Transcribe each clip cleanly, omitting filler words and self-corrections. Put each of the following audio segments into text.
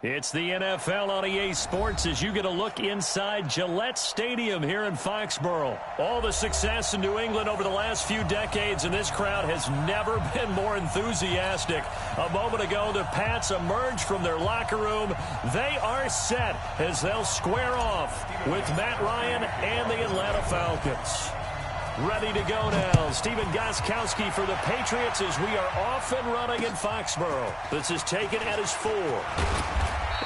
It's the NFL on EA Sports as you get a look inside Gillette Stadium here in Foxborough. All the success in New England over the last few decades, and this crowd has never been more enthusiastic. A moment ago, the Pats emerged from their locker room. They are set as they'll square off with Matt Ryan and the Atlanta Falcons. Ready to go now. Stephen Gostkowski for the Patriots as we are off and running in Foxborough. This is taken at his 4.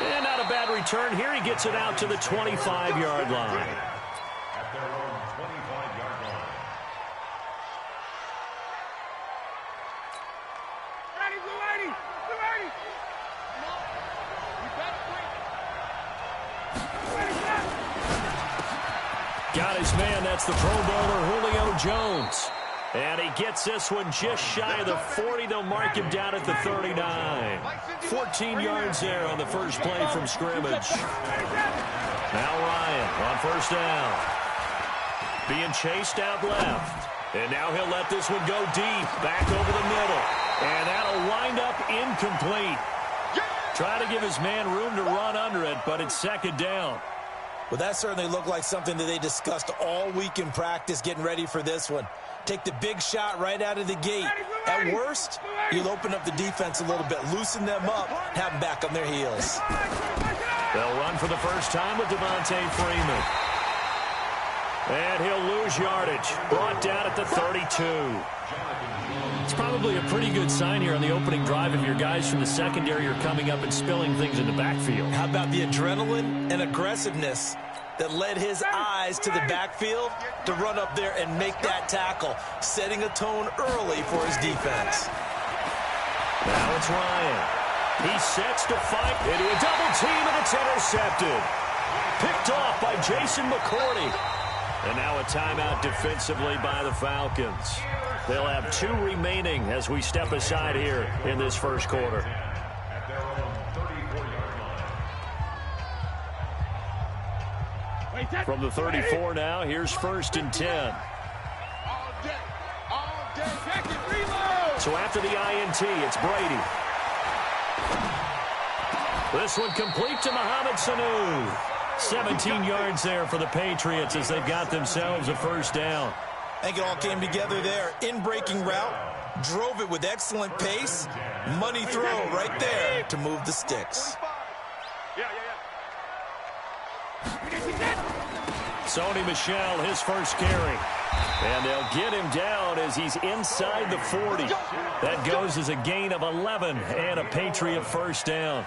And not a bad return here. He gets it out to the 25-yard line. At their own 25-yard line. Ready, Blue 80! Blue 80! Got his man. That's the Pro Bowler Julio Jones. And he gets this one just shy of the 40. They'll mark him down at the 39. 14 yards there on the first play from scrimmage. Now Ryan on first down. Being chased out left. And now he'll let this one go deep. Back over the middle. And that'll wind up incomplete. Try to give his man room to run under it, but it's second down. Well, that certainly looked like something that they discussed all week in practice, getting ready for this one. Take the big shot right out of the gate. At worst, you'll open up the defense a little bit, loosen them up, have them back on their heels. They'll run for the first time with Devontae Freeman. And he'll lose yardage. Brought down at the 32. It's probably a pretty good sign here on the opening drive if your guys from the secondary are coming up and spilling things in the backfield. How about the adrenaline and aggressiveness that led his eyes to the backfield to run up there and make that tackle, setting a tone early for his defense. Now it's Ryan. He sets to fight into a double team, and it's intercepted. Picked off by Jason McCourty. And now a timeout defensively by the Falcons. They'll have 2 remaining as we step aside here in this first quarter. At their own 34-yard line. From the 34 now, here's first and 10. All day, back and reload! So after the INT, it's Brady. This one complete to Mohamed Sanu. 17 yards there for the Patriots as they've got themselves a first down. I think it all came together there. In-breaking route, drove it with excellent pace. Money throw right there to move the sticks. Sony Michel, his first carry. And they'll get him down as he's inside the 40. That goes as a gain of 11 and a Patriot first down.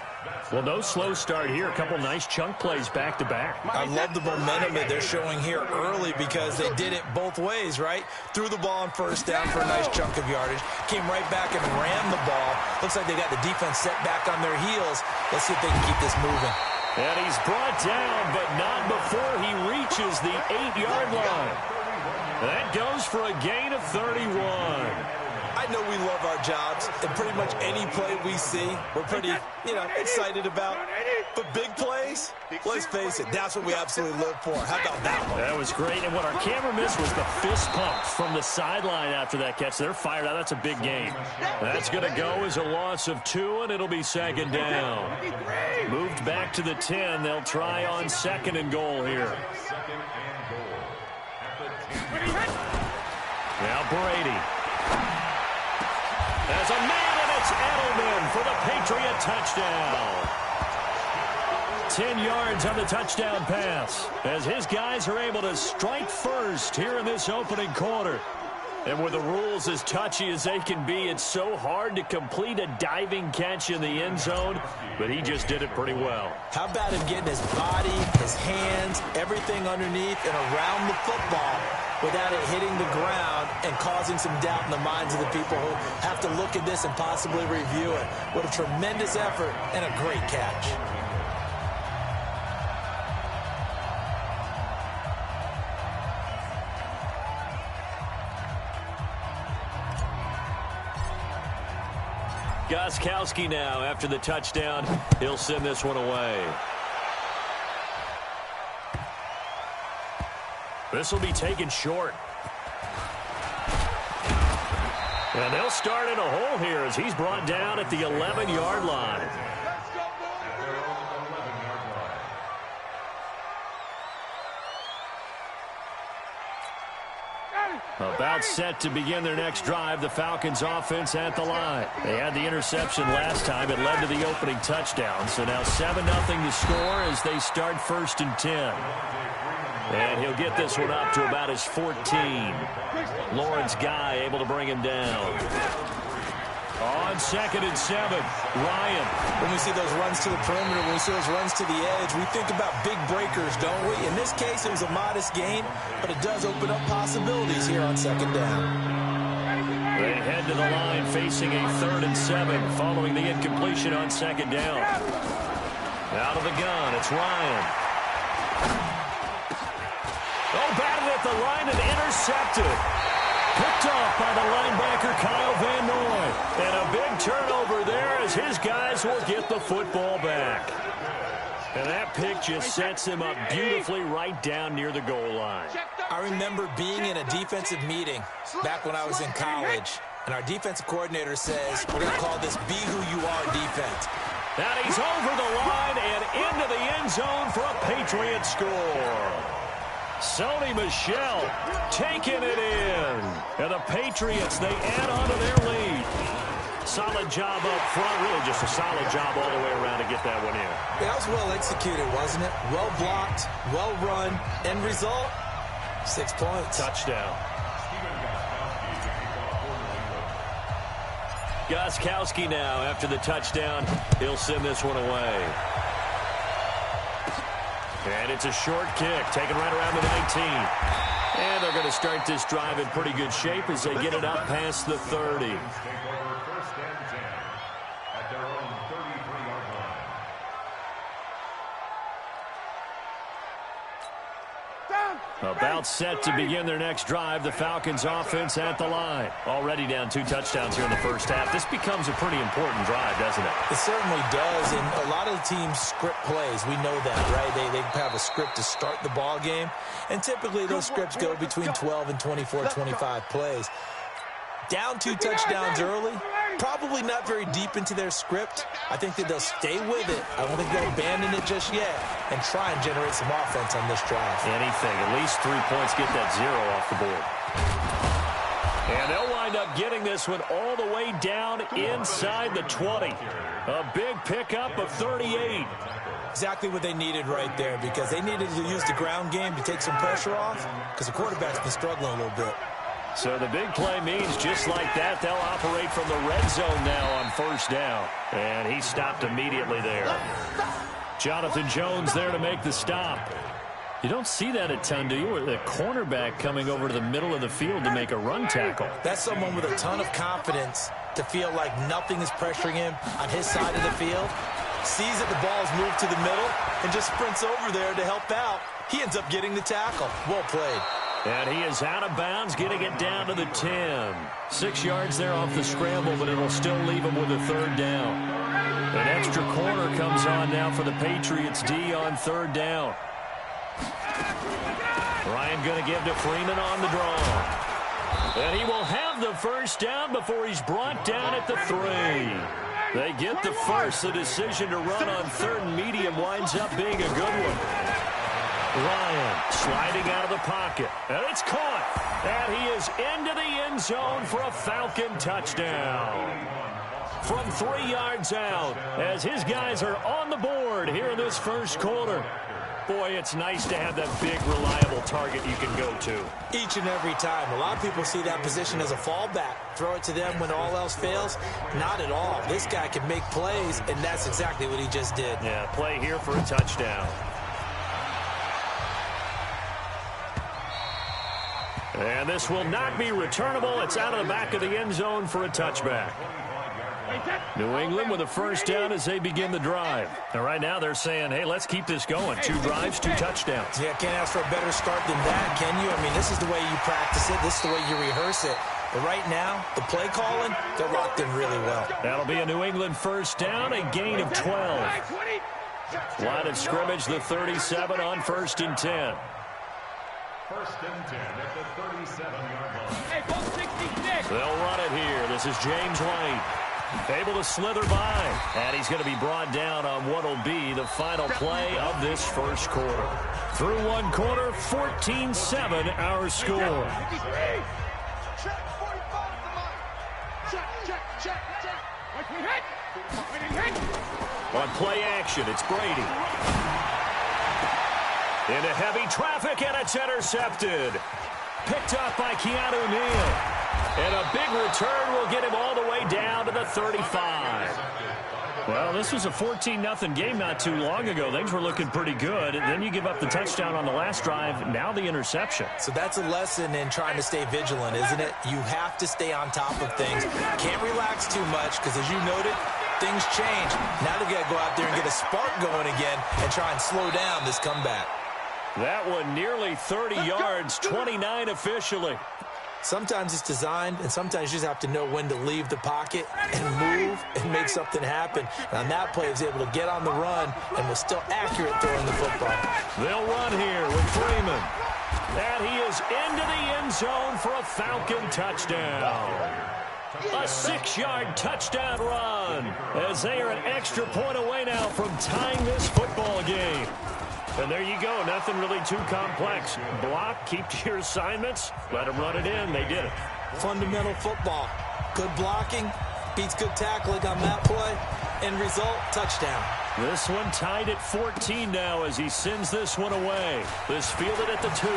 Well, no slow start here. A couple nice chunk plays back-to-back. I love the momentum that they're showing here early because they did it both ways, right? Threw the ball on first down for a nice chunk of yardage. Came right back and ran the ball. Looks like they got the defense set back on their heels. Let's see if they can keep this moving. And he's brought down, but not before he reaches the 8-yard line. That goes for a gain of 31. I know we love our jobs, and pretty much any play we see, we're pretty, excited about. But big plays, let's face it, that's what we absolutely live for. How about that one? That was great, and what our camera missed was the fist pump from the sideline after that catch. They're fired out. That's a big gain. That's going to go as a loss of 2, and it'll be second down. Moved back to the 10. They'll try on second and goal here. Now Brady. There's a man, and it's Edelman for the Patriot touchdown. 10 yards on the touchdown pass as his guys are able to strike first here in this opening quarter. And with the rules as touchy as they can be, it's so hard to complete a diving catch in the end zone, but he just did it pretty well. How about him getting his body, his hands, everything underneath and around the football without it hitting the ground and causing some doubt in the minds of the people who have to look at this and possibly review it. What a tremendous effort and a great catch. Gostkowski now, after the touchdown, he'll send this one away. This will be taken short. And they'll start in a hole here as he's brought down at the 11-yard line. About set to begin their next drive, the Falcons offense at the line. They had the interception last time. It led to the opening touchdown. So now 7-0 to score as they start 1st and 10. And he'll get this one up to about his 14. Lawrence Guy able to bring him down. On 2nd and 7, Ryan. When we see those runs to the perimeter, when we see those runs to the edge, we think about big breakers, don't we? In this case, it was a modest gain, but it does open up possibilities here on 2nd down. They head to the line facing a 3rd and 7 following the incompletion on 2nd down. Out of the gun, it's Ryan. Oh, batted at the line and intercepted. Picked off by the linebacker, Kyle Van Noy. And a big turnover there as his guys will get the football back. And that pick just sets him up beautifully right down near the goal line. I remember being in a defensive meeting back when I was in college, and our defensive coordinator says, we're going to call this Be Who You Are defense. And he's over the line and into the end zone for a Patriot score. Sony Michel taking it in. And the Patriots, they add on to their lead. Solid job up front. Really just a solid job all the way around to get that one in. That was well executed, wasn't it? Well blocked, well run. End result, 6 points. Touchdown. Gostkowski now after the touchdown. He'll send this one away. And it's a short kick, taken right around the 19. And they're going to start this drive in pretty good shape as they get it up past the 30. About set to begin their next drive, the Falcons offense at the line. Already down 2 touchdowns here in the first half. This becomes a pretty important drive, doesn't it? It certainly does, and a lot of the teams script plays. We know that, right? They have a script to start the ball game, and typically those scripts go between 12 and 24, 25 plays. Down 2 touchdowns early, probably not very deep into their script. I think that they'll stay with it. I don't think they'll abandon it just yet and try and generate some offense on this drive. Anything, at least 3 points, get that 0 off the board. And they'll wind up getting this one all the way down inside the 20. A big pickup of 38. Exactly what they needed right there, because they needed to use the ground game to take some pressure off, because the quarterback's been struggling a little bit. So the big play means just like that, they'll operate from the red zone now on 1st down. And he stopped immediately there. Jonathan Jones there to make the stop. You don't see that a ton, do you? Or the cornerback coming over to the middle of the field to make a run tackle. That's someone with a ton of confidence to feel like nothing is pressuring him on his side of the field. Sees that the ball is moved to the middle and just sprints over there to help out. He ends up getting the tackle. Well played. And he is out of bounds, getting it down to the 10. 6 yards there off the scramble, but it'll still leave him with a 3rd down. An extra corner comes on now for the Patriots D on 3rd down. Ryan going to give to Freeman on the draw. And he will have the 1st down before he's brought down at the 3. They get the first. The decision to run on 3rd and medium winds up being a good one. Ryan sliding out of the pocket. And it's caught. And he is into the end zone for a Falcon touchdown. From 3 yards out, as his guys are on the board here in this first quarter. Boy, it's nice to have that big, reliable target you can go to. Each and every time. A lot of people see that position as a fallback. Throw it to them when all else fails. Not at all. This guy can make plays, and that's exactly what he just did. Yeah, play here for a touchdown. And this will not be returnable. It's out of the back of the end zone for a touchback. New England with a 1st down as they begin the drive. And right now they're saying, hey, let's keep this going. 2 drives, 2 touchdowns. Yeah, can't ask for a better start than that, can you? I mean, this is the way you practice it. This is the way you rehearse it. But right now, the play calling, they're locked in really well. That'll be a New England 1st down, a gain of 12. Line of scrimmage, the 37 on 1st and 10. 1st and 10 at the 37-yard line. Hey, go 66. They'll run it here. This is James White. Able to slither by. And he's going to be brought down on what will be the final play of this first quarter. Through 1 quarter, 14-7 our score. Check, 45 at the line. Check, check, check, check. Watch me hit. Watch me hit. On play action, it's Brady. Into heavy traffic, and it's intercepted. Picked up by Keanu Neal. And a big return will get him all the way down to the 35. Well, this was a 14-0 game not too long ago. Things were looking pretty good. And then you give up the touchdown on the last drive. Now the interception. So that's a lesson in trying to stay vigilant, isn't it? You have to stay on top of things. Can't relax too much because, as you noted, things change. Now they've got to go out there and get a spark going again and try and slow down this comeback. That one nearly 30 yards, 29 officially. Sometimes it's designed, and sometimes you just have to know when to leave the pocket and move and make something happen. And on that play, he was able to get on the run and was still accurate throwing the football. They'll run here with Freeman. And he is into the end zone for a Falcon touchdown. A 6-yard touchdown run as they are an extra point away now from tying this football game. And there you go. Nothing really too complex. Block, keep to your assignments, let them run it in. They did it. Fundamental football. Good blocking beats good tackling on that play. End result, touchdown. This one tied at 14 now as he sends this one away. This fielded at the 2.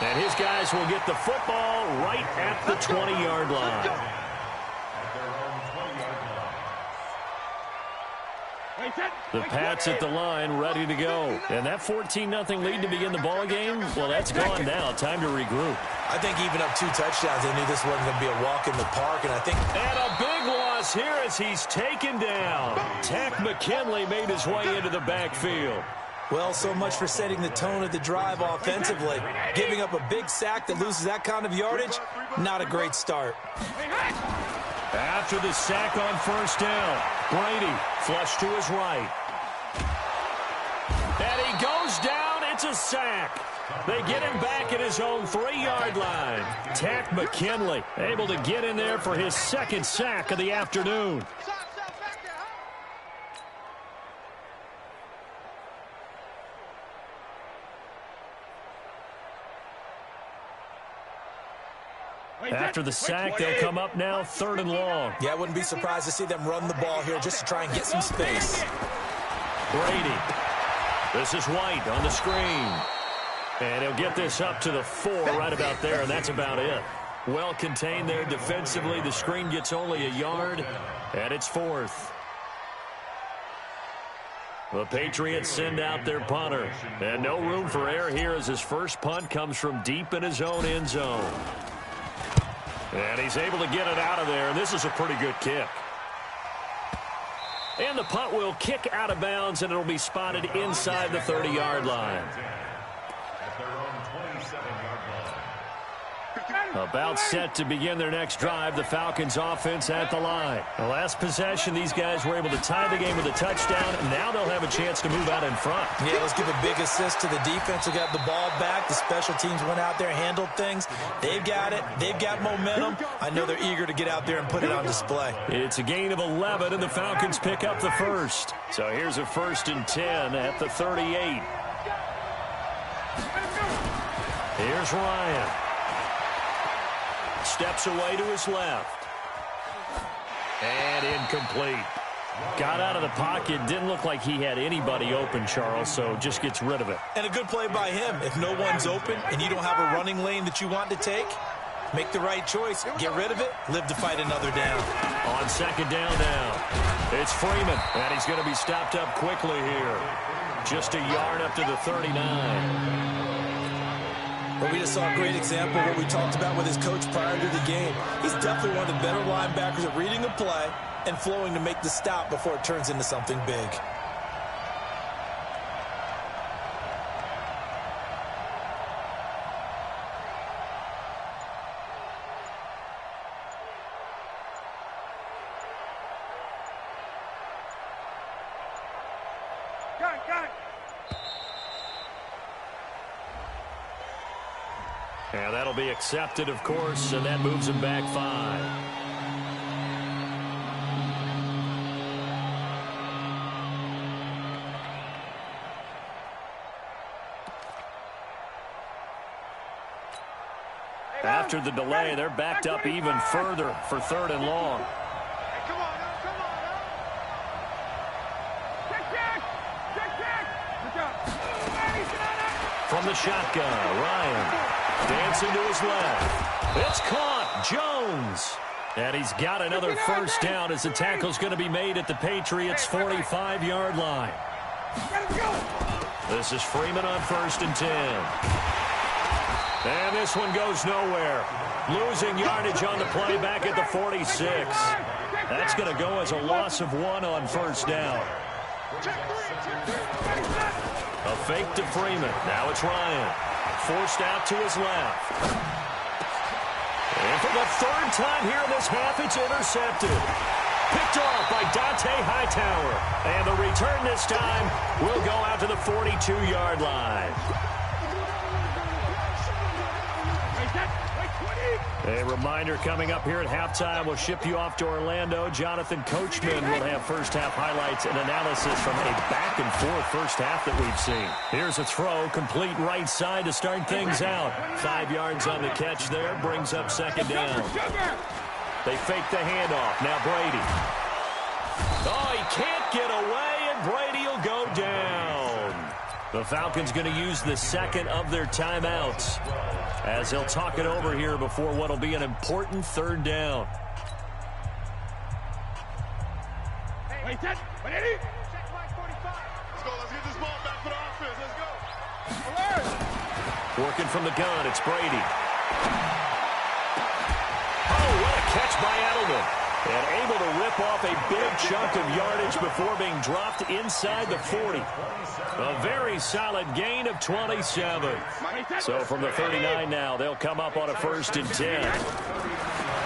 And his guys will get the football right at the 20-yard line. The Pats at the line, ready to go. And that 14-0 lead to begin the ball game, well, that's gone now. Time to regroup. I think even up 2 touchdowns, they knew this wasn't going to be a walk in the park. And a big loss here as he's taken down. Takk McKinley made his way into the backfield. Well, so much for setting the tone of the drive offensively. Giving up a big sack that loses that kind of yardage, not a great start. After the sack on first down, Brady flush to his right. And he goes down. It's a sack. They get him back at his own 3-yard line. Takk McKinley able to get in there for his second sack of the afternoon. After the sack, they'll come up now 3rd and long. Yeah, I wouldn't be surprised to see them run the ball here just to try and get some space. Brady. This is White on the screen. And he'll get this up to the 4 right about there, and that's about it. Well contained there defensively. The screen gets only a yard, and it's 4th. The Patriots send out their punter. And no room for error here as his first punt comes from deep in his own end zone. And he's able to get it out of there, and this is a pretty good kick. And the punt will kick out of bounds, and it'll be spotted inside the 30-yard line. About set to begin their next drive, the Falcons offense at the line. The last possession, these guys were able to tie the game with a touchdown, and now they'll have a chance to move out in front. Yeah, let's give a big assist to the defense who got the ball back. The special teams went out there, handled things. They've got it. They've got momentum. I know they're eager to get out there and put it on display. It's a gain of 11, and the Falcons pick up the first. So here's a 1st and 10 at the 38. Here's Ryan. Steps away to his left. And incomplete. Got out of the pocket. Didn't look like he had anybody open, Charles, so just gets rid of it. And a good play by him. If no one's open and you don't have a running lane that you want to take, make the right choice. Get rid of it. Live to fight another down. On 2nd down now. It's Freeman, and he's going to be stopped up quickly here. Just a yard up to the 39. But we just saw a great example of what we talked about with his coach prior to the game. He's definitely one of the better linebackers at reading a play and flowing to make the stop before it turns into something big. And that'll be accepted, of course, and that moves him back 5. After the delay, they're backed up even further for 3rd and long. Come on, come on. From the shotgun, Ryan dancing to his left. It's caught. Jones. And he's got another first down as the tackle's going to be made at the Patriots' 45-yard line. This is Freeman on 1st and 10. And this one goes nowhere. Losing yardage on the play back at the 46. That's going to go as a loss of 1 on 1st down. A fake to Freeman. Now it's Ryan. Forced out to his left. And for the 3rd time here in this half, it's intercepted. Picked off by Dante Hightower. And the return this time will go out to the 42-yard line. A reminder coming up here at halftime. We'll ship you off to Orlando. Jonathan Coachman will have first-half highlights and analysis from a back-and-forth first half that we've seen. Here's a throw, complete right side to start things out. 5 yards on the catch there, brings up 2nd down. They fake the handoff. Now Brady. Oh, he can't get away, and Brady will go down. The Falcons going to use the 2nd of their timeouts, as they'll talk it over here before what will be an important 3rd down. Wait, let's go. Let's get this ball back for the offense. Let's go. Working from the gun, it's Brady. Oh, what a catch by Edelman. And able to rip off a big chunk of yardage before being dropped inside the 40. A very solid gain of 27. So from the 39 now, they'll come up on a 1st and 10.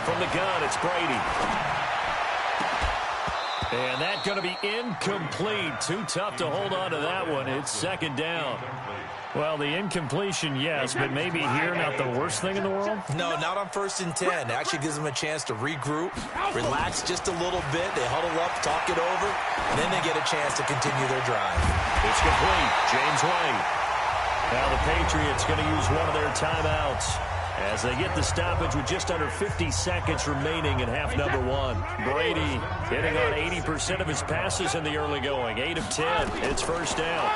From the gun, it's Brady. And that's going to be incomplete. Too tough to hold on to that one. It's 2nd down. Well, the incompletion, yes, but maybe here not the worst thing in the world? No, not on 1st and 10. It actually gives them a chance to regroup, relax just a little bit. They huddle up, talk it over, and then they get a chance to continue their drive. It's complete. James White. Now the Patriots going to use one of their timeouts as they get the stoppage with just under 50 seconds remaining in half number 1. Brady hitting on 80% of his passes in the early going. 8 of 10. It's 1st down.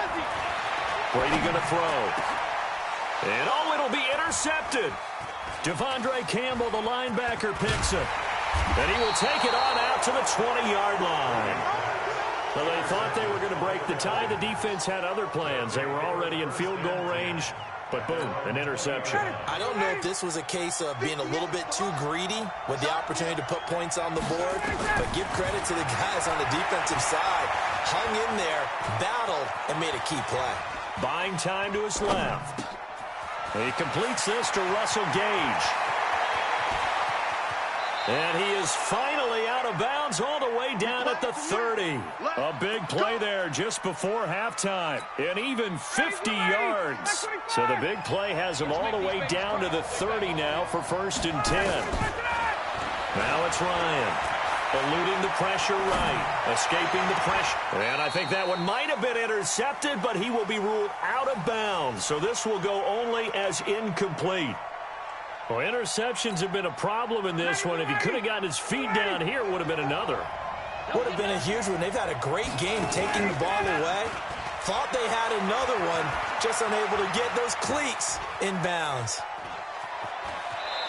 Brady going to throw. And oh, it'll be intercepted. Devondre Campbell, the linebacker, picks it. And he will take it on out to the 20-yard line. Well, they thought they were going to break the tie. The defense had other plans. They were already in field goal range. But boom, an interception. I don't know if this was a case of being a little bit too greedy with the opportunity to put points on the board, but give credit to the guys on the defensive side. Hung in there, battled, and made a key play. Buying time to his left. He completes this to Russell Gage. And he is finally out of bounds all the way down at the 30. A big play there just before halftime. And even 50 yards. So the big play has him all the way down to the 30 now for 1st and 10. Now it's Ryan. Eluding the pressure right. Escaping the pressure. And I think that one might have been intercepted, but he will be ruled out of bounds. So this will go only as incomplete. Well, interceptions have been a problem in this one. If he could have gotten his feet down here, it would have been another. Would have been a huge one. They've had a great game taking the ball away. Thought they had another one, just unable to get those cleats in bounds.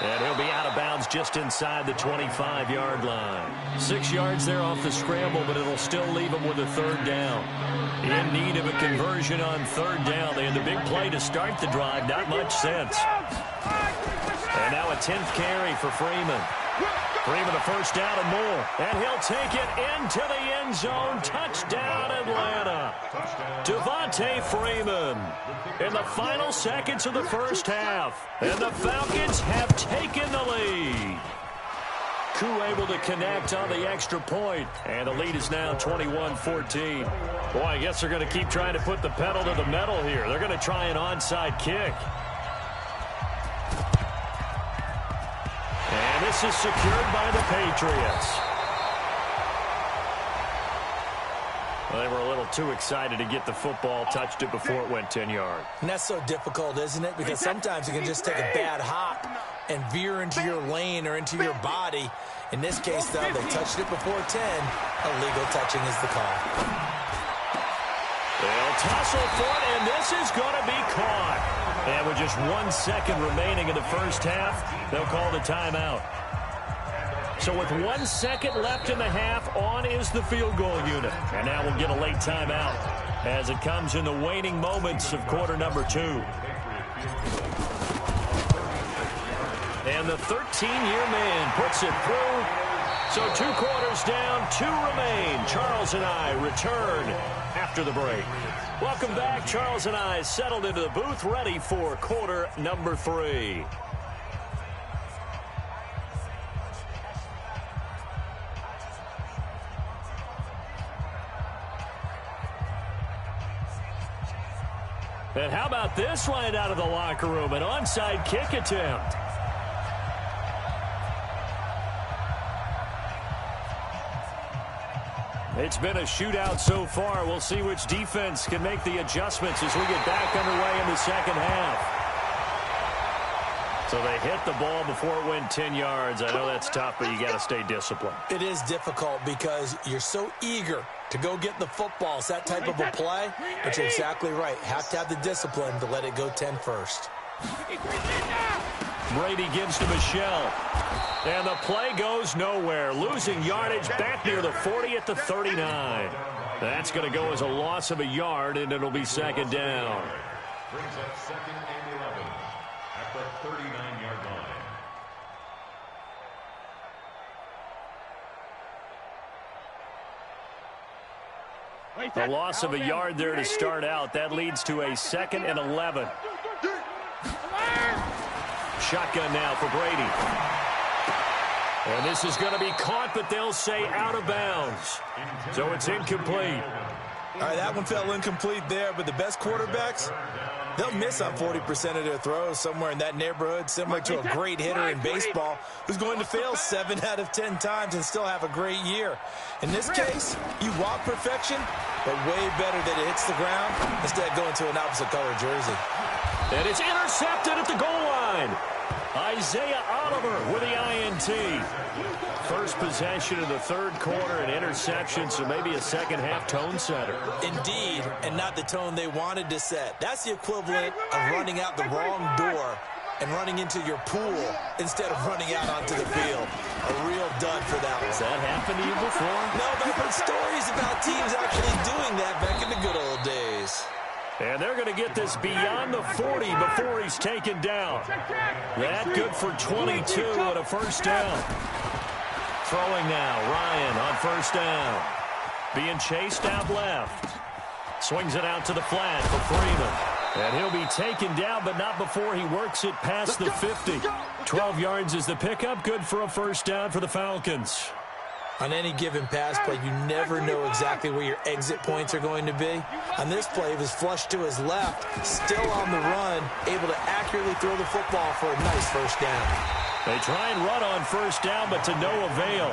And he'll be out of bounds just inside the 25-yard line. 6 yards there off the scramble, but it'll still leave him with a 3rd down. In need of a conversion on 3rd down. They had the big play to start the drive. Not much sense. And now a 10th carry for Freeman. Freeman a 1st down and more. And he'll take it into the end zone. Touchdown, Atlanta. Devontae Freeman in the final seconds of the first half. And the Falcons have taken the lead. Koo able to connect on the extra point. And the lead is now 21-14. Boy, I guess they're going to keep trying to put the pedal to the metal here. They're going to try an onside kick. And this is secured by the Patriots. Well, they were a little too excited to get the football, touched it before it went 10 yards. And that's so difficult, isn't it? Because sometimes you can just take a bad hop and veer into your lane or into your body. In this case, though, they touched it before 10. Illegal touching is the call. They'll tussle for it, and this is going to be caught. And with just 1 second remaining in the first half, they'll call the timeout. So with 1 second left in the half, on is the field goal unit. And now we'll get a late timeout as it comes in the waning moments of quarter number 2. And the 13-year man puts it through. So 2 quarters down, 2 remain. Charles and I return after the break. Welcome back. Charles and I settled into the booth, ready for quarter number 3. And how about this right out of the locker room? An onside kick attempt. It's been a shootout so far. We'll see which defense can make the adjustments as we get back underway in the second half. So they hit the ball before it went 10 yards. I know that's tough, but you got to stay disciplined. It is difficult because you're so eager to go get the football. It's that type of a play, but you're exactly right. Have to have the discipline to let it go 10 first. Brady gives to Michelle. And the play goes nowhere. Losing yardage back near the 40 at the 39. That's going to go as a loss of a yard, and it'll be second down. Brings up second and 11 at the 39-yard line. A loss of a yard there to start out. That leads to a second and 11. Shotgun now for Brady. And this is going to be caught, but they'll say out of bounds. So it's incomplete. All right, that one fell incomplete there, but the best quarterbacks, they'll miss on 40% of their throws, somewhere in that neighborhood, similar to a great hitter in baseball who's going to fail 7 out of 10 times and still have a great year. In this case, you want perfection, but way better that it hits the ground instead of going to an opposite color jersey. And it's intercepted at the goal line. Isaiah Oliver with the INT. First possession of the third quarter, an interception, so maybe a second-half tone setter. Indeed, and not the tone they wanted to set. That's the equivalent of running out the wrong door and running into your pool instead of running out onto the field. A real dud for that one. Has that happened to you before? No, but I've heard stories about teams actually doing that back in the good old days. And they're going to get this beyond the 40 before he's taken down. That good for 22 and a first down. Throwing now, Ryan on first down. Being chased out left. Swings it out to the flat for Freeman. And he'll be taken down, but not before he works it past the 50. 12 yards is the pickup. Good for a first down for the Falcons. On any given pass play, you never know exactly where your exit points are going to be. On this play, it was flushed to his left, still on the run, able to accurately throw the football for a nice first down. They try and run on first down, but to no avail.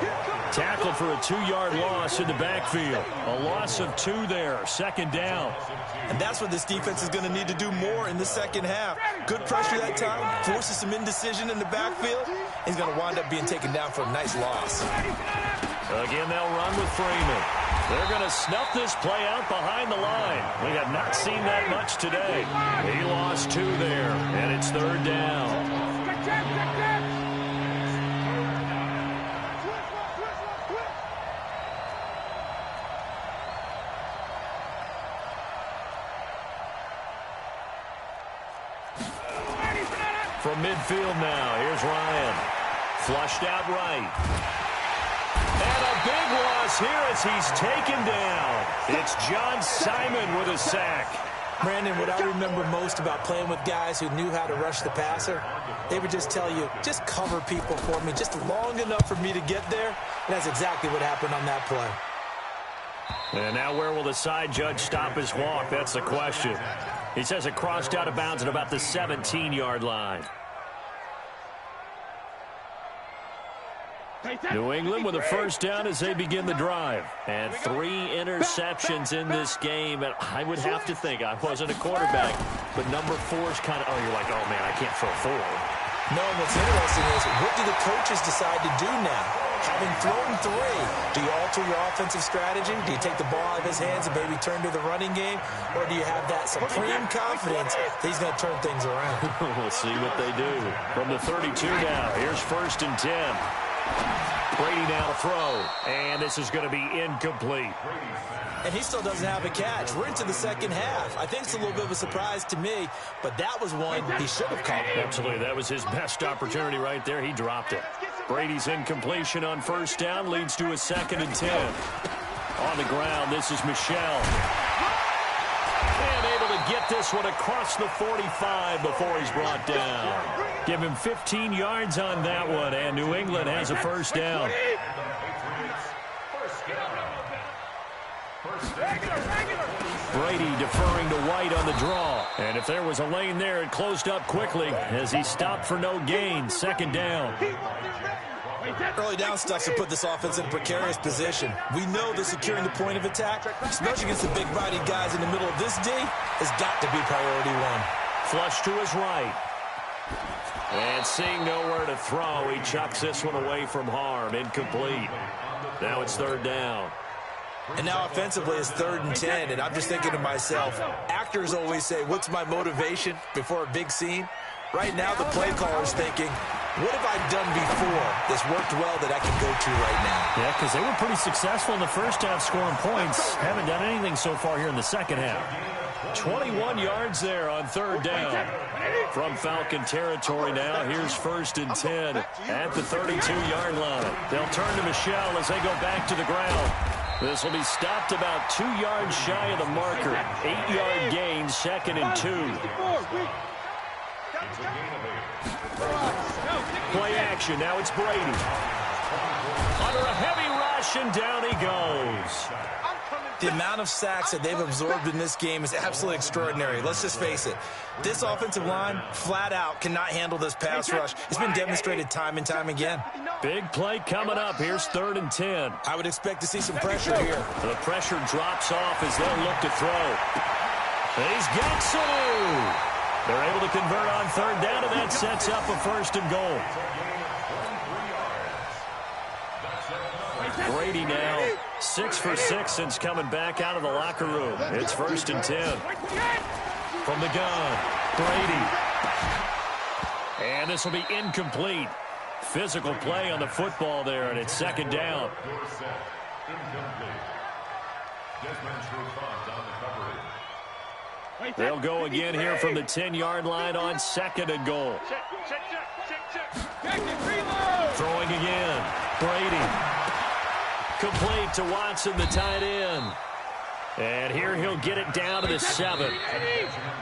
Tackled for a 2-yard loss in the backfield. A loss of 2 there, second down. And that's what this defense is going to need to do more in the second half. Good pressure that time, forces some indecision in the backfield. He's going to wind up being taken down for a nice loss. Again, they'll run with Freeman. They're going to snuff this play out behind the line. We have not seen that much today. He lost 2 there, and it's third down. From midfield now, here's Ryan. Flushed out right. And a big loss here as he's taken down. It's John Simon with a sack. Brandon, what I remember most about playing with guys who knew how to rush the passer, they would just tell you, just cover people for me, just long enough for me to get there. And that's exactly what happened on that play. And now where will the side judge stop his walk? That's the question. He says it crossed out of bounds at about the 17-yard line. New England with a first down as they begin the drive. And 3 interceptions in this game. And I would have to think, I wasn't a quarterback, but number 4 is kind of, oh, you're like, oh, man, I can't throw 4. No, and what's interesting is, what do the coaches decide to do now? Having thrown 3, do you alter your offensive strategy? Do you take the ball out of his hands and maybe turn to the running game? Or do you have that supreme confidence that he's going to turn things around? We'll see what they do. From the 32 now, here's 1st and 10. Brady now to throw, and this is going to be incomplete. And he still doesn't have a catch. We're into the second half. I think it's a little bit of a surprise to me, but that was one he should have caught. Absolutely, that was his best opportunity right there. He dropped it. Brady's incompletion on 1st down leads to a 2nd and 10. On the ground, this is Michel. And able to get this one across the 45 before he's brought down. Give him 15 yards on that one, and New England has a 1st down. Brady deferring to White on the draw. And if there was a lane there, it closed up quickly as he stopped for no gain. 2nd down. Early down stuff to put this offense in a precarious position. We know that securing the point of attack, especially against the big-bodied guys in the middle of this D, has got to be priority 1. Flush to his right. And seeing nowhere to throw, he chucks this one away from harm. Incomplete. Now it's 3rd down. And now offensively it's 3rd and 10, and I'm just thinking to myself, actors always say, what's my motivation before a big scene? Right now the play caller's thinking, what have I done before that's worked well that I can go to right now? Yeah, because they were pretty successful in the first half scoring points. Haven't done anything so far here in the second half. 21 yards there on 3rd down. From Falcon territory now, here's 1st and 10 at the 32-yard line. They'll turn to Michel as they go back to the ground. This will be stopped about 2 yards shy of the marker. 8-yard gain, 2nd and 2. Play action, now it's Brady. Under a heavy rush, and down he goes. The amount of sacks that they've absorbed in this game is absolutely extraordinary. Let's just face it. This offensive line, flat out, cannot handle this pass rush. It's been demonstrated time and time again. Big play coming up. Here's 3rd and 10. I would expect to see some pressure here. The pressure drops off as they'll look to throw. He's got some. They're able to convert on 3rd down, and that sets up a 1st and goal. Brady now 6 for 6 since coming back out of the locker room. It's 1st and 10. From the gun, Brady. And this will be incomplete. Physical play on the football there, and it's 2nd down. They'll go again here from the 10-yard line on 2nd and goal. Throwing again, Brady. Complete to Watson, the tight end. And here he'll get it down to the 7.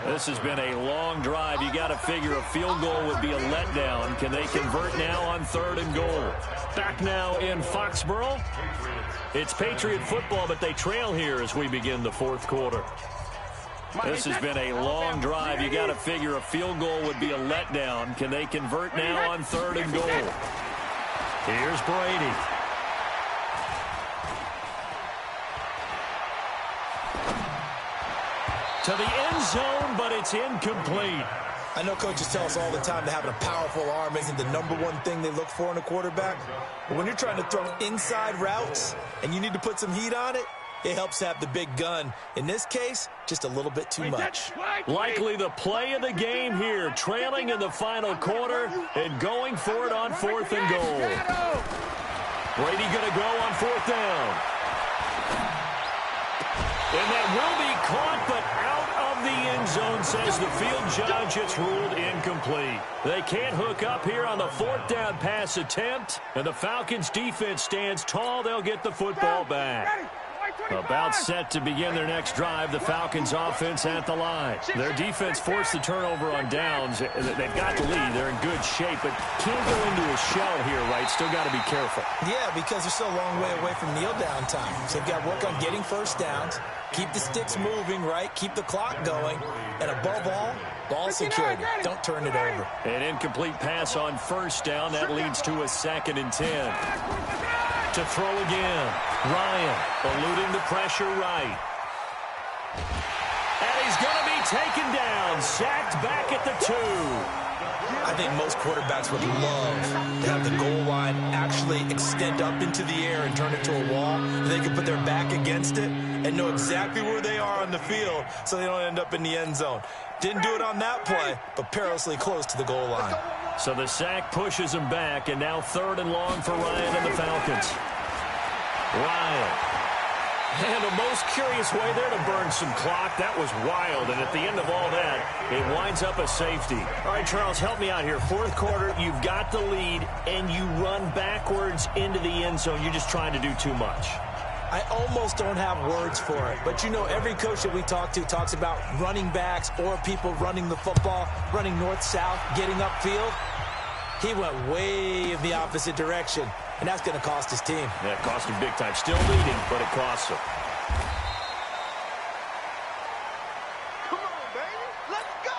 This has been a long drive. You got to figure a field goal would be a letdown. Can they convert now on 3rd and goal? Back now in Foxborough. It's Patriot football, but they trail here as we begin the 4th quarter. This has been a long drive. You got to figure a field goal would be a letdown. Can they convert now on 3rd and goal? Here's Brady. To the end zone, but it's incomplete. I know coaches tell us all the time that having a powerful arm isn't the #1 thing they look for in a quarterback. But when you're trying to throw inside routes and you need to put some heat on it, it helps to have the big gun. In this case, just a little bit too much. Likely the play of the game here, trailing in the final quarter and going for it on 4th and goal. Brady going to go on 4th down. And that will be caught, but out of the end zone, says the field judge. It's ruled incomplete. They can't hook up here on the 4th down pass attempt, and the Falcons' defense stands tall. They'll get the football back. About set to begin their next drive, the Falcons offense at the line. Their defense forced the turnover on downs. They've got the lead. They're in good shape, but can't go into a shell here, right? Still got to be careful. Yeah, because they're still a long way away from kneel down time. So they've got to work on getting 1st downs, keep the sticks moving, right? Keep the clock going. And above all, ball security. Don't turn it over. An incomplete pass on 1st down. That leads to a 2nd and 10. To throw again. Ryan eluding the pressure right. And he's going to be taken down. Sacked back at the 2. I think most quarterbacks would love to have the goal line actually extend up into the air and turn into a wall. They can put their back against it and know exactly where they are on the field so they don't end up in the end zone. Didn't do it on that play, but perilously close to the goal line. So the sack pushes him back, and now 3rd and long for Ryan and the Falcons. Ryan. And a most curious way there to burn some clock. That was wild, and at the end of all that, it winds up a safety. All right, Charles, help me out here. 4th quarter, you've got the lead, and you run backwards into the end zone. You're just trying to do too much. I almost don't have words for it, but you know every coach that we talk to talks about running backs or people running the football, running north-south, getting upfield. He went way in the opposite direction, and that's going to cost his team. Yeah, it cost him big time. Still leading, but it costs him. Come on, baby. Let's go.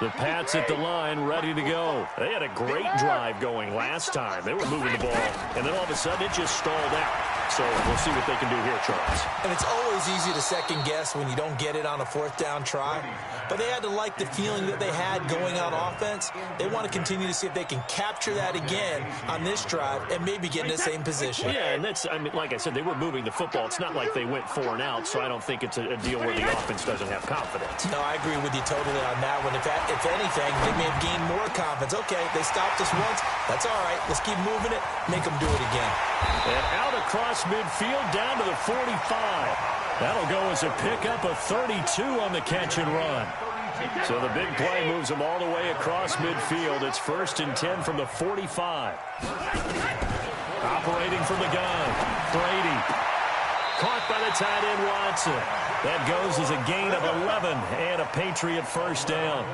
The Pats at the line, ready to go. They had a great drive going last time. They were moving the ball, and then all of a sudden it just stalled out. So we'll see what they can do here, Charles. And it's always easy to second guess when you don't get it on a 4th down try. But they had to like the feeling that they had going on offense. They want to continue to see if they can capture that again on this drive and maybe get in the same position. Yeah, and that's, I mean, like I said, they were moving the football. It's not like they went 4 and out, so I don't think it's a deal where the offense doesn't have confidence. No, I agree with you totally on that one. If anything, they may have gained more confidence. Okay, they stopped us once. That's all right. Let's keep moving it. Make them do it again. And out across midfield down to the 45. That'll go as a pickup of 32 on the catch and run. So the big play moves them all the way across midfield. It's 1st and 10 from the 45. Operating from the gun, Brady. Caught by the tight end, Watson. That goes as a gain of 11 and a Patriot 1st down.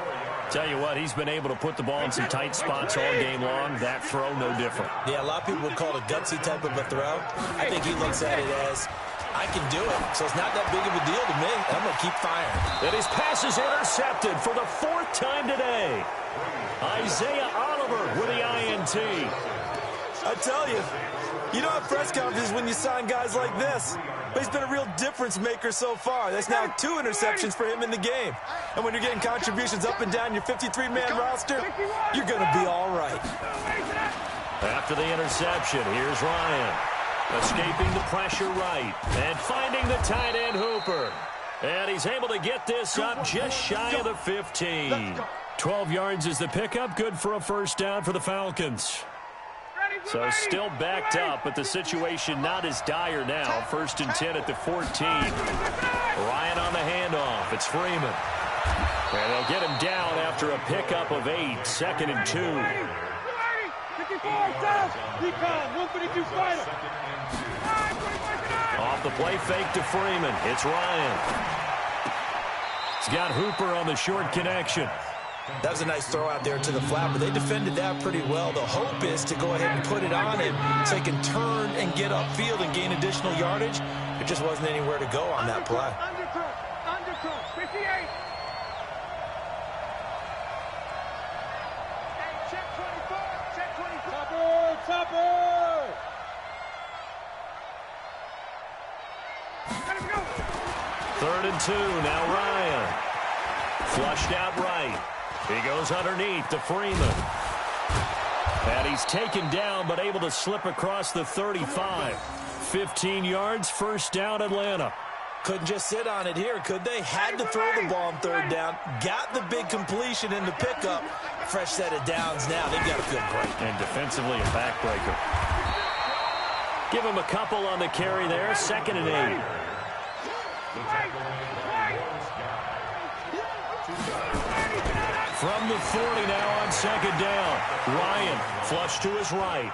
Tell you what, he's been able to put the ball in some tight spots all game long. That throw, no different. Yeah, a lot of people would call it a gutsy type of a throw. I think he looks at it as, I can do it, so it's not that big of a deal to me. I'm going to keep firing. And his pass is intercepted for the 4th time today. Isaiah Oliver with the INT. I tell you, you don't have press conferences when you sign guys like this. But he's been a real difference maker so far. That's now 2 interceptions for him in the game. And when you're getting contributions up and down your 53-man roster, you're going to be all right. After the interception, here's Ryan. Escaping the pressure right. And finding the tight end Hooper. And he's able to get this up just shy of the 15. 12 yards is the pickup. Good for a 1st down for the Falcons. So still backed up, but the situation not as dire now. 1st and 10 at the 14. Ryan on the handoff. It's Freeman. And they'll get him down after a pickup of 8. 2nd and 2. Off the play fake to Freeman. It's Ryan. He's got Hooper on the short connection. That was a nice throw out there to the flat, but they defended that pretty well. The hope is to go ahead and put it on him so he can turn and get upfield and gain additional yardage. There just wasn't anywhere to go on that play. Undercook, 58. Check 24, check 24. Topper. Let him go. 3rd and 2, now Ryan. Flushed out right. He goes underneath to Freeman. And he's taken down, but able to slip across the 35. 15 yards, 1st down, Atlanta. Couldn't just sit on it here, could they? Had to throw the ball on 3rd down. Got the big completion in the pickup. Fresh set of downs now. They've got to feel great. And defensively, a backbreaker. Give him a couple on the carry there. 2nd and 8. From the 40 now on 2nd down. Ryan flush to his right.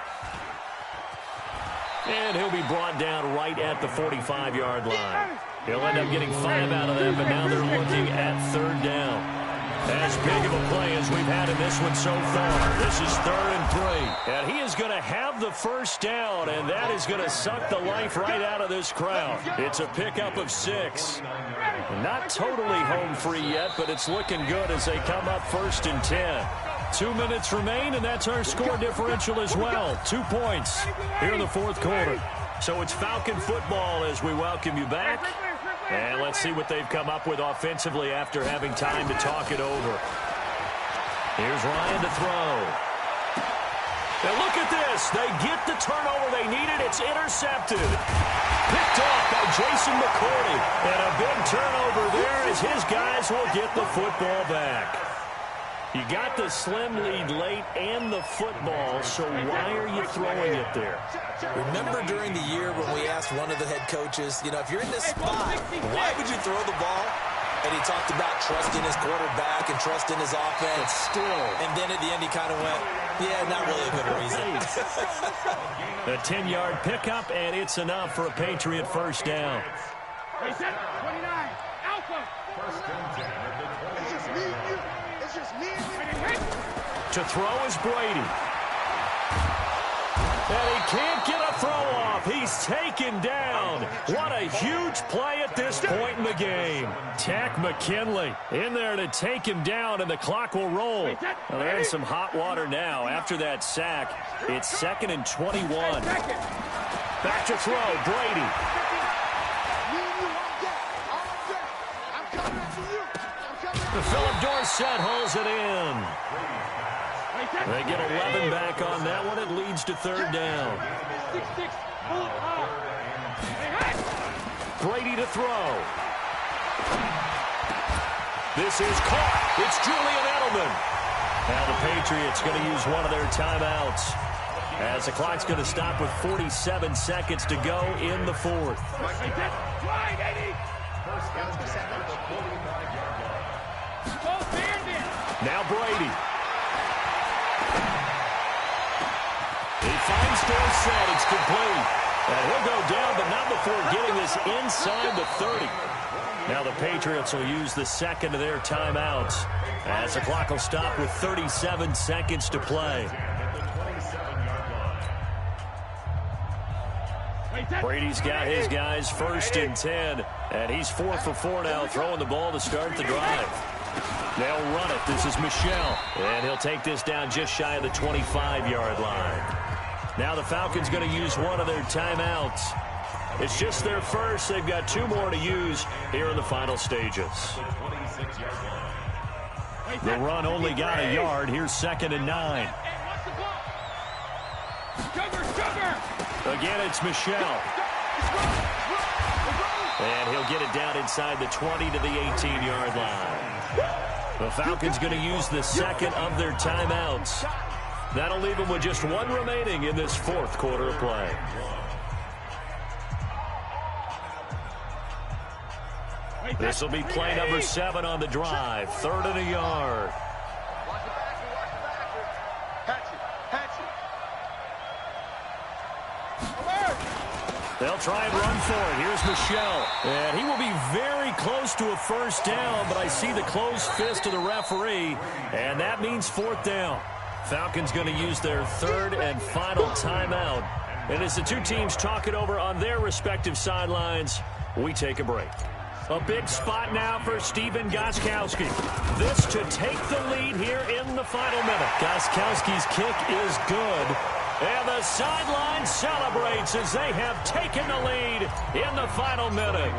And he'll be brought down right at the 45-yard line. He'll end up getting 5 out of that, but now they're looking at 3rd down. As big of a play as we've had in this one so far. This is 3rd and 3. And he is going to have the 1st down, and that is going to suck the life right out of this crowd. It's a pickup of 6. Not totally home free yet, but it's looking good as they come up 1st and 10. 2 minutes remain, and that's our score differential as well. 2 points here in the 4th quarter. So it's Falcon football as we welcome you back. And let's see what they've come up with offensively after having time to talk it over. Here's Ryan to throw. And look at this. They get the turnover they needed. It's intercepted. Picked off by Jason McCourty. And a big turnover there as his guys will get the football back. You got the slim lead late and the football, so why are you throwing it there? Remember during the year when we asked one of the head coaches, you know, if you're in this spot, why would you throw the ball? And he talked about trusting his quarterback and trusting his offense. But still. And then at the end he kind of went, yeah, not really a good reason. A 10-yard pickup, and it's enough for a Patriot first down. 29, Alpha. First and 10 at the 20. It's just me and you. It's just me and you. To throw is Brady. And he can't get a throw off. He's taken down. What a huge play at this point in the game. Tack McKinley in there to take him down, and the clock will roll. Well, they're in some hot water now. After that sack, it's 2nd and 21. Back to throw, Brady. Philip Dorsett hauls it in. They get 11 back on that one. It leads to 3rd down. Brady to throw. This is caught. It's Julian Edelman. Now the Patriots going to use one of their timeouts, as the clock's going to stop with 47 seconds to go in the 4th. Now Brady. He finds Dorsett. It's complete. And he'll go down, but not before getting this inside the 30. Now the Patriots will use the second of their timeouts, as the clock will stop with 37 seconds to play. Brady's got his guys 1st and 10, and he's 4 for 4 now, throwing the ball to start the drive. They'll run it. This is Michel, and he'll take this down just shy of the 25-yard line. Now the Falcons going to use one of their timeouts. It's just their first. They've got 2 more to use here in the final stages. The run only got a yard. Here's 2nd and 9. Again, it's Michel. And he'll get it down inside the 20 to the 18-yard line. The Falcons going to use the second of their timeouts. That'll leave them with just 1 remaining in this 4th quarter of play. This will be play number 7 on the drive. 3rd and a yard. They'll try and run for it. Here's Michel. And he will be very close to a first down, but I see the closed fist of the referee, and that means 4th down. Falcons going to use their 3rd and final timeout. And as the 2 teams talk it over on their respective sidelines, we take a break. A big spot now for Stephen Gostkowski. This to take the lead here in the final minute. Gostkowski's kick is good. And the sideline celebrates as they have taken the lead in the final minute.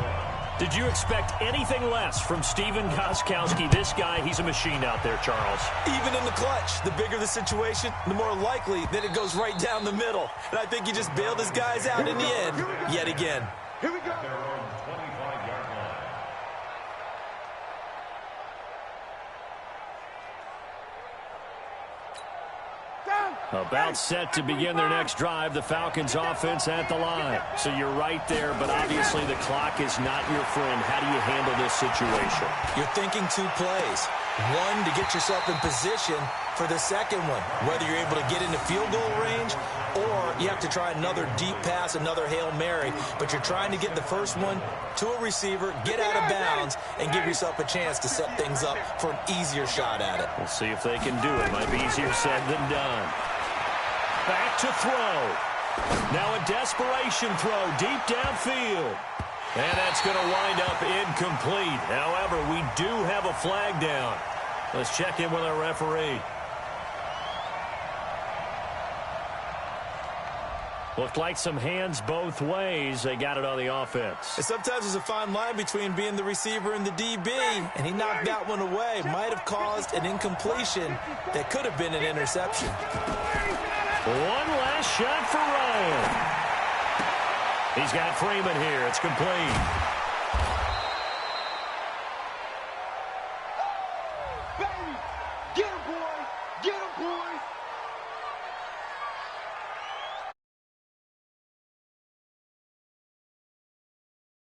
Did you expect anything less from Stephen Gostkowski? This guy, he's a machine out there, Charles. Even in the clutch, the bigger the situation, the more likely that it goes right down the middle. And I think he just bailed his guys out in the end, yet again. Here we go. About set to begin their next drive, the Falcons offense at the line. So you're right there, but obviously the clock is not your friend. How do you handle this situation? You're thinking 2 plays. 1 to get yourself in position for the second one, whether you're able to get into field goal range or you have to try another deep pass, another Hail Mary, but you're trying to get the first one to a receiver, get out of bounds, and give yourself a chance to set things up for an easier shot at it. We'll see if they can do it. Might be easier said than done. Back to throw. Now a desperation throw deep downfield. And that's going to wind up incomplete. However, we do have a flag down. Let's check in with our referee. Looked like some hands both ways. They got it on the offense. And sometimes there's a fine line between being the receiver and the DB, and he knocked that one away. Might have caused an incompletion that could have been an interception. One last shot for Ryan. He's got Freeman here. It's complete.